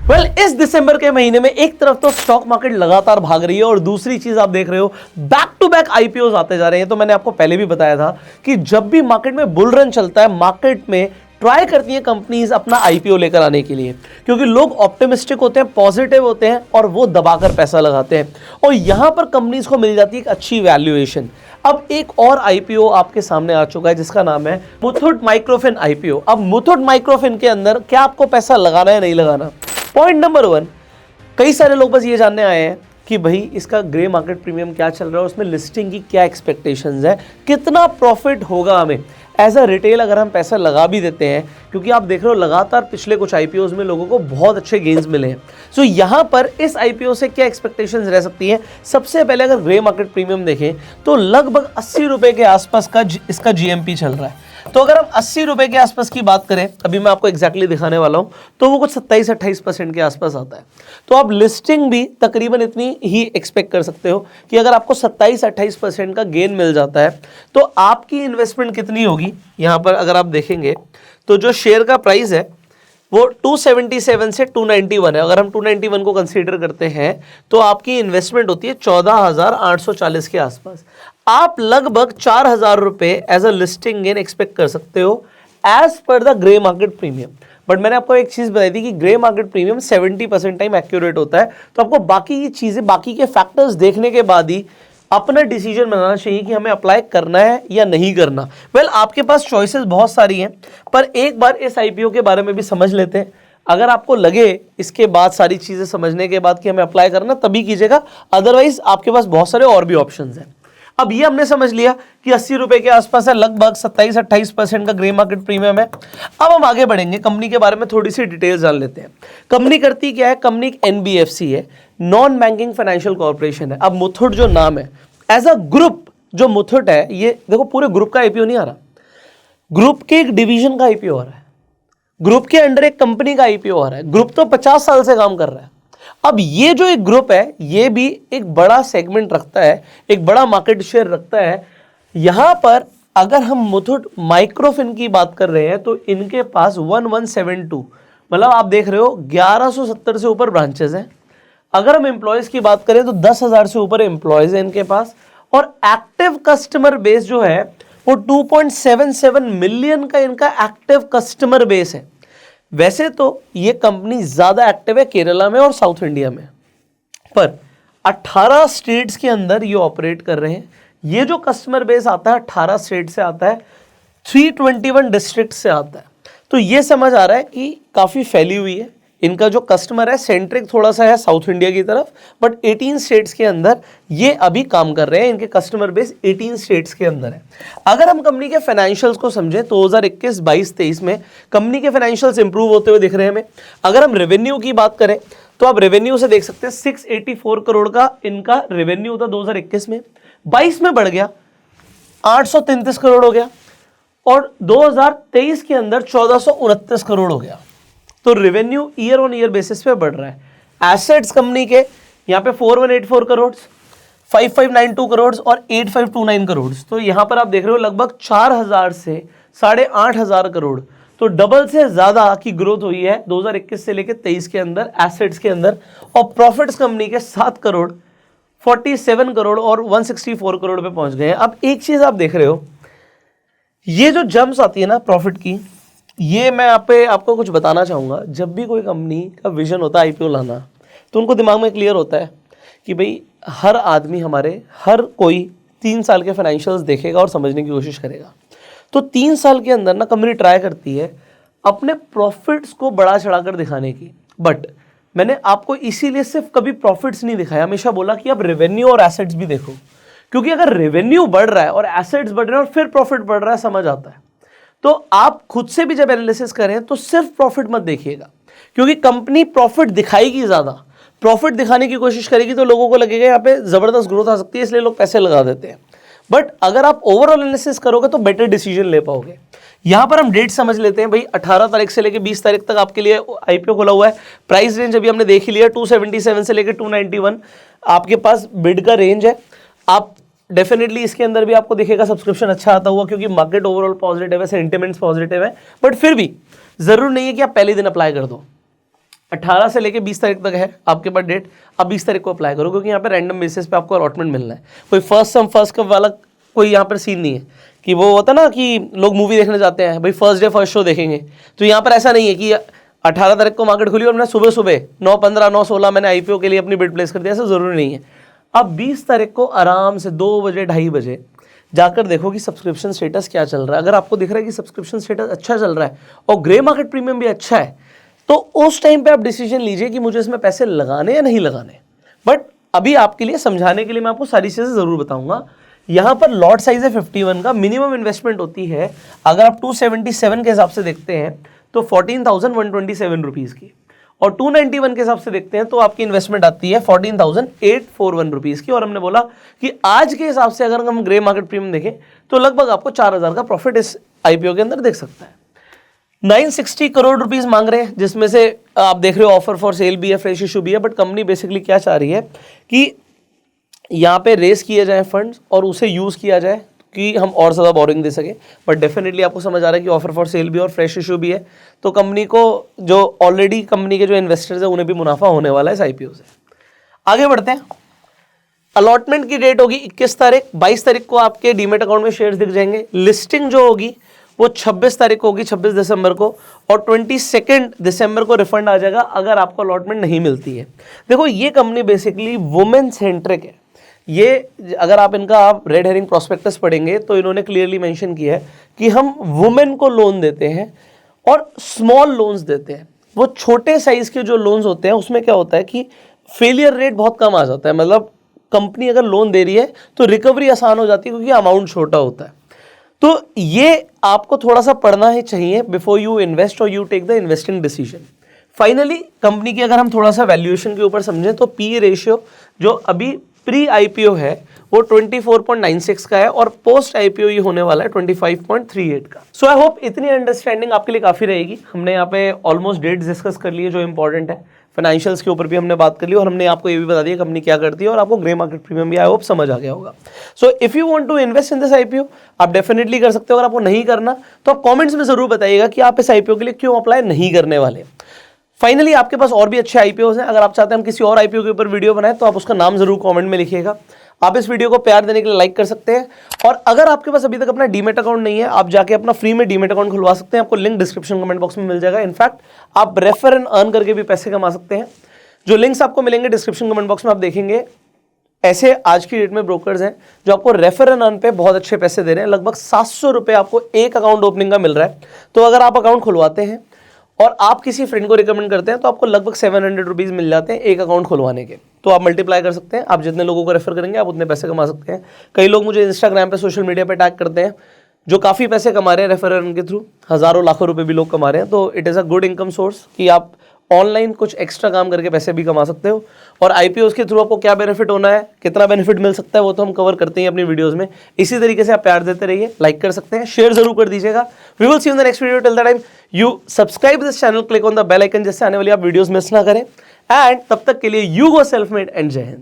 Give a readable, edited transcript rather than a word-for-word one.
इस दिसंबर के महीने में एक तरफ तो स्टॉक मार्केट लगातार भाग रही है और दूसरी चीज आप देख रहे हो बैक टू बैक आईपीओ आते जा रहे हैं। तो मैंने आपको पहले भी बताया था कि जब भी मार्केट में बुल रन चलता है, मार्केट में ट्राई करती है कंपनीज अपना आईपीओ लेकर आने के लिए, क्योंकि लोग ऑप्टिमिस्टिक होते हैं, पॉजिटिव होते हैं और वो दबाकर पैसा लगाते हैं और यहां पर कंपनीज को मिल जाती है एक अच्छी वैल्यूएशन। अब एक और आईपीओ आपके सामने आ चुका है जिसका नाम है मुथूट माइक्रोफिन आईपीओ। अब मुथूट माइक्रोफिन के अंदर क्या आपको पैसा लगाना है नहीं लगाना? पॉइंट नंबर 1, कई सारे लोग बस ये जानने आए हैं कि भाई इसका ग्रे मार्केट प्रीमियम क्या चल रहा है, उसमें लिस्टिंग की क्या एक्सपेक्टेशंस है, कितना प्रॉफिट होगा हमें एज अ रिटेल अगर हम पैसा लगा भी देते हैं, क्योंकि आप देख रहे हो लगातार पिछले कुछ आईपीओज में लोगों को बहुत अच्छे गेन्स मिले हैं। सो यहाँ पर इस आईपीओ से क्या एक्सपेक्टेशंस रह सकती हैं? सबसे पहले अगर ग्रे मार्केट प्रीमियम देखें तो लगभग 80 रुपए के आसपास का इसका जीएमपी चल रहा है। तो अगर हम 80 रुपए के आसपास की बात करें, अभी मैं आपको एग्जैक्टली दिखाने वाला हूं, तो वो कुछ 27-28% के आसपास आता है। तो आप लिस्टिंग भी तकरीबन इतनी ही एक्सपेक्ट कर सकते हो कि अगर आपको 27-28% का गेन मिल जाता है तो आपकी इन्वेस्टमेंट कितनी होगी। यहां पर अगर आप देखेंगे तो जो शेयर का प्राइस है वो 277 से 291 है। अगर हम 291 को कंसीडर करते हैं तो आपकी इन्वेस्टमेंट होती है 14,840 के आसपास। आप लगभग 4,000 रुपए as a listing gain expect कर सकते हो as per the grey market premium. But मैंने आपको एक चीज बताई थी कि grey market premium 70% time accurate होता है, तो आपको बाकी की चीजें, बाकी के फैक्टर्स देखने के बाद ही अपना डिसीजन बनाना चाहिए कि हमें अप्लाई करना है या नहीं करना। आपके पास चॉइसेस बहुत सारी हैं, पर एक बार इस आईपीओ के बारे में भी समझ लेते हैं। अगर आपको लगे इसके बाद सारी चीजें समझने के बाद कि हमें अप्लाई करना, तभी कीजिएगा, अदरवाइज आपके पास बहुत सारे और भी ऑप्शंस हैं। अब ये हमने समझ लिया कि 80 रुपए के आसपास है, लगभग 27-28% का ग्रे मार्केट प्रीमियम है। अब हम आगे बढ़ेंगे, कंपनी के बारे में थोड़ी सी डिटेल्स जान लेते हैं। कंपनी करती क्या है? कंपनी एक एनबीएफसी है, नॉन बैंकिंग फाइनेंशियल कॉर्पोरेशन है। अब मुथूट जो नाम है, एज अ ग्रुप जो मुथूट है, ये देखो पूरे ग्रुप का आईपीओ नहीं आ रहा, ग्रुप के एक डिवीजन का आईपीओ आ रहा है, ग्रुप के अंडर एक कंपनी का आईपीओ आ रहा है। ग्रुप तो 50 साल से काम कर रहा है। अब ये जो एक ग्रुप है, ये भी एक बड़ा सेगमेंट रखता है, एक बड़ा मार्केट शेयर रखता है। यहां पर अगर हम मुथूट माइक्रोफिन की बात कर रहे हैं तो इनके पास 1172, मतलब आप देख रहे हो 1170 से ऊपर ब्रांचेस हैं। अगर हम एम्प्लॉयज की बात करें तो 10,000 से ऊपर एम्प्लॉयज हैं इनके पास, और एक्टिव कस्टमर बेस जो है वो 2.77 मिलियन का इनका एक्टिव कस्टमर बेस है। वैसे तो ये कंपनी ज्यादा एक्टिव है केरला में और साउथ इंडिया में, पर 18 स्टेट्स के अंदर ये ऑपरेट कर रहे हैं। ये जो कस्टमर बेस आता है 18 स्टेट से आता है, 321 डिस्ट्रिक्ट से आता है। तो ये समझ आ रहा है कि काफी फैली हुई है। इनका जो कस्टमर है सेंट्रिक थोड़ा सा है साउथ इंडिया की तरफ, बट 18 स्टेट्स के अंदर ये अभी काम कर रहे हैं। इनके कस्टमर बेस 18 स्टेट्स के अंदर है। अगर हम कंपनी के फाइनेंशियल्स को समझें तो 2021, 22, 23 में कंपनी के फाइनेंशियल्स इंप्रूव होते हुए दिख रहे हैं हमें। अगर हम रेवेन्यू की बात करें तो आप रेवेन्यू से देख सकते हैं 684 करोड़ का इनका रेवेन्यू था 2021 में, 22 में बढ़ गया 833 करोड़ हो गया, और 2023 के अंदर 1429 करोड़ हो गया। तो revenue year on year basis पे बढ़ रहा है। एसेट्स कंपनी के यहाँ पे 4184 करोड़, 5592 करोड़ और 8529 करोड़। तो यहाँ पर आप देख रहे हो लगभग 4000 से 8500 करोड़, तो डबल से ज्यादा की ग्रोथ हुई है 2021 से लेकर 23 के अंदर एसेट्स के अंदर। और प्रॉफिट्स कंपनी के 7 करोड़, 47 करोड़ और 164 करोड़ पे पहुंच गए हैं। अब एक चीज आप देख रहे हो, ये जो जंप्स आती है ना प्रॉफिट की, ये मैं आपको कुछ बताना चाहूँगा। जब भी कोई कंपनी का विजन होता है आईपीओ लाना, तो उनको दिमाग में क्लियर होता है कि भाई हर आदमी, हर कोई 3 साल के फाइनेंशियल्स देखेगा और समझने की कोशिश करेगा। तो 3 साल के अंदर ना कंपनी ट्राई करती है अपने प्रॉफिट्स को बढ़ा चढ़ा कर दिखाने की। बट मैंने आपको इसीलिए सिर्फ कभी प्रॉफिट्स नहीं दिखाया, हमेशा बोला कि आप रेवेन्यू और एसेट्स भी देखो, क्योंकि अगर रेवेन्यू बढ़ रहा है और एसेट्स बढ़ रहे हैं और फिर प्रॉफिट बढ़ रहा है, समझ आता है। तो आप खुद से भी जब एनालिसिस करें तो सिर्फ प्रॉफिट मत देखिएगा, क्योंकि कंपनी प्रॉफिट दिखाएगी, ज्यादा प्रॉफिट दिखाने की कोशिश करेगी तो लोगों को लगेगा यहाँ पे जबरदस्त ग्रोथ आ सकती है, इसलिए लोग पैसे लगा देते हैं। बट अगर आप ओवरऑल एनालिसिस करोगे तो बेटर डिसीजन ले पाओगे। यहां पर हम डेट समझ लेते हैं भाई, 18 तारीख से लेकर 20 तारीख तक आपके लिए आईपीओ खुला हुआ है। प्राइस रेंज अभी हमने देख ही लिया, 277 से लेकर 291 आपके पास बिड का रेंज है। आप डेफिनेटली इसके अंदर भी आपको दिखेगा सब्सक्रिप्शन अच्छा आता हुआ, क्योंकि मार्केट ओवरऑल पॉजिटिव है, सेंटिमेंट्स पॉजिटिव है। बट फिर भी जरूर नहीं है कि आप पहले दिन अप्लाई कर दो। 18 से लेके 20 तारीख तक है आपके पास डेट। अब 20 तारीख को अप्लाई करो, क्योंकि यहाँ पे रैंडम बेसिस पे आपको अलॉटमेंट मिलना है। कोई फर्स्ट सम फर्स्ट कप वाला कोई यहाँ पर सीन नहीं है कि वो होता ना कि लोग मूवी देखने जाते हैं भाई फर्स्ट डे फर्स्ट शो देखेंगे, तो यहाँ पर ऐसा नहीं है कि 18 तारीख को मार्केट खुली और मैंने सुबह सुबह 9:15 9:16 मैंने आईपीओ के लिए अपनी बिड प्लेस कर दिया, ऐसा जरूरी नहीं है। अब 20 तारीख को आराम से 2 बजे 2:30 बजे जाकर देखो कि सब्सक्रिप्शन स्टेटस क्या चल रहा है। अगर आपको दिख रहा है कि सब्सक्रिप्शन स्टेटस अच्छा चल रहा है और ग्रे मार्केट प्रीमियम भी अच्छा है, तो उस टाइम पे आप डिसीजन लीजिए कि मुझे इसमें पैसे लगाने या नहीं लगाने। बट अभी आपके लिए समझाने के लिए मैं आपको सारी चीजें जरूर बताऊंगा। यहां पर लॉट साइज है 51 का, मिनिमम इन्वेस्टमेंट होती है अगर आप 277 के हिसाब से देखते हैं तो 14,127 रुपीज की, और 291 के हिसाब से देखते हैं तो आपकी इन्वेस्टमेंट आती है 14,841 रुपीज की। और हमने बोला कि आज के हिसाब से अगर हम ग्रे मार्केट प्रीमियम देखें तो लगभग आपको 4,000 का प्रॉफिट इस आईपीओ के अंदर देख सकता है। 960 करोड़ रुपीस मांग रहे हैं, जिसमें से आप देख रहे हो ऑफर फॉर सेल भी है, फ्रेश इशू भी है। बट कंपनी बेसिकली क्या चाह रही है कि यहाँ पे रेस किए जाए फंड्स और उसे यूज किया जाए कि हम और ज़्यादा बोरिंग दे सके। बट डेफिनेटली आपको समझ आ रहा है कि ऑफर फॉर सेल भी और फ्रेश इशू भी है, तो कंपनी को जो ऑलरेडी कंपनी के जो इन्वेस्टर्स हैं उन्हें भी मुनाफा होने वाला है इस आईपीओ से। आगे बढ़ते हैं। अलॉटमेंट की डेट होगी 21 तारीख, 22 तारीख को आपके डीमेट अकाउंट में शेयर्स दिख जाएंगे। लिस्टिंग जो होगी वो 26 तारीख को होगी, 26 दिसंबर को, और 22 दिसंबर को रिफंड आ जाएगा अगर आपको अलॉटमेंट नहीं मिलती है। देखो ये कंपनी बेसिकली वुमेन सेंट्रिक है। ये अगर आप इनका आप रेड हेरिंग प्रोस्पेक्टस पढ़ेंगे तो इन्होंने क्लियरली मेंशन किया है कि हम वुमेन को लोन देते हैं और स्मॉल लोन्स देते हैं। वो छोटे साइज के जो लोन्स होते हैं उसमें क्या होता है कि फेलियर रेट बहुत कम आ जाता है, मतलब कंपनी अगर लोन दे रही है तो रिकवरी आसान हो जाती है क्योंकि अमाउंट छोटा होता है। तो ये आपको थोड़ा सा पढ़ना ही चाहिए बिफोर यू इन्वेस्ट और you take the investing decision. Finally company की अगर हम थोड़ा सा वैल्यूएशन के ऊपर समझें तो पी रेशियो जो अभी प्री आईपीओ है वो 24.96 का है और पोस्ट आईपीओ ये होने वाला है 25.38 का। सो आई होप इतनी अंडरस्टैंडिंग आपके लिए काफी रहेगी। हमने यहाँ पे ऑलमोस्ट डेट्स डिस्कस कर लिए जो इंपॉर्टेंट है, फाइनेंशियल्स के ऊपर भी हमने बात कर ली और हमने आपको ये भी बता दिया कंपनी क्या करती है और आपको ग्रे मार्केट प्रीमियम भी आई होप समझ आ गया होगा। So if you want to invest in this IPO आप डेफिनेटली कर सकते हो। अगर आपको नहीं करना तो आप कमेंट्स में जरूर बताइएगा कि आप इस आईपीओ के लिए क्यों अप्लाई नहीं करने वाले। फाइनली आपके पास और भी अच्छे आईपीओ हैं, अगर आप चाहते हैं हम किसी और आईपीओ के ऊपर वीडियो बनाएं तो आप उसका नाम जरूर कमेंट में लिखिएगा। आप इस वीडियो को प्यार देने के लिए लाइक कर सकते हैं, और अगर आपके पास अभी तक अपना डीमेट अकाउंट नहीं है आप जाके अपना फ्री में डीमेट अकाउंट खुलवा सकते हैं। आपको लिंक डिस्क्रिप्शन कमेंट बॉक्स में मिल जाएगा। इनफैक्ट आप रेफर एंड अर्न करके भी पैसे कमा सकते हैं। जो लिंक्स आपको मिलेंगे डिस्क्रिप्शन कमेंट बॉक्स में आप देखेंगे, ऐसे आज की डेट में ब्रोकर्स हैं जो आपको रेफर एंड अर्न पे बहुत अच्छे पैसे दे रहे हैं। लगभग 700 रुपये आपको एक अकाउंट ओपनिंग का मिल रहा है। तो अगर आप अकाउंट खुलवाते हैं और आप किसी फ्रेंड को रिकमेंड करते हैं तो आपको लगभग 700 रुपीज़ मिल जाते हैं एक अकाउंट खुलवाने के। तो आप मल्टीप्लाई कर सकते हैं, आप जितने लोगों को रेफर करेंगे आप उतने पैसे कमा सकते हैं। कई लोग मुझे इंस्टाग्राम पे सोशल मीडिया पे टैग करते हैं जो काफ़ी पैसे कमा रहे हैं रेफर अर्न के थ्रू, हज़ारों लाखों रुपए भी लोग कमा रहे हैं। तो it is a good income source कि आप ऑनलाइन कुछ एक्स्ट्रा काम करके पैसे भी कमा सकते हो। और आईपीओस के थ्रू आपको क्या बेनिफिट होना है, कितना बेनिफिट मिल सकता है, वो तो हम कवर करते हैं अपनी वीडियोस में। इसी तरीके से आप प्यार देते रहिए, लाइक कर सकते हैं, शेयर जरूर कर दीजिएगा। We will see you in the next video. Till the time you subscribe this channel, click on the bell icon जिससे आने वाली आप वीडियोस मिस ना करें। एंड तब तक के लिए you go self made and जय हिंद।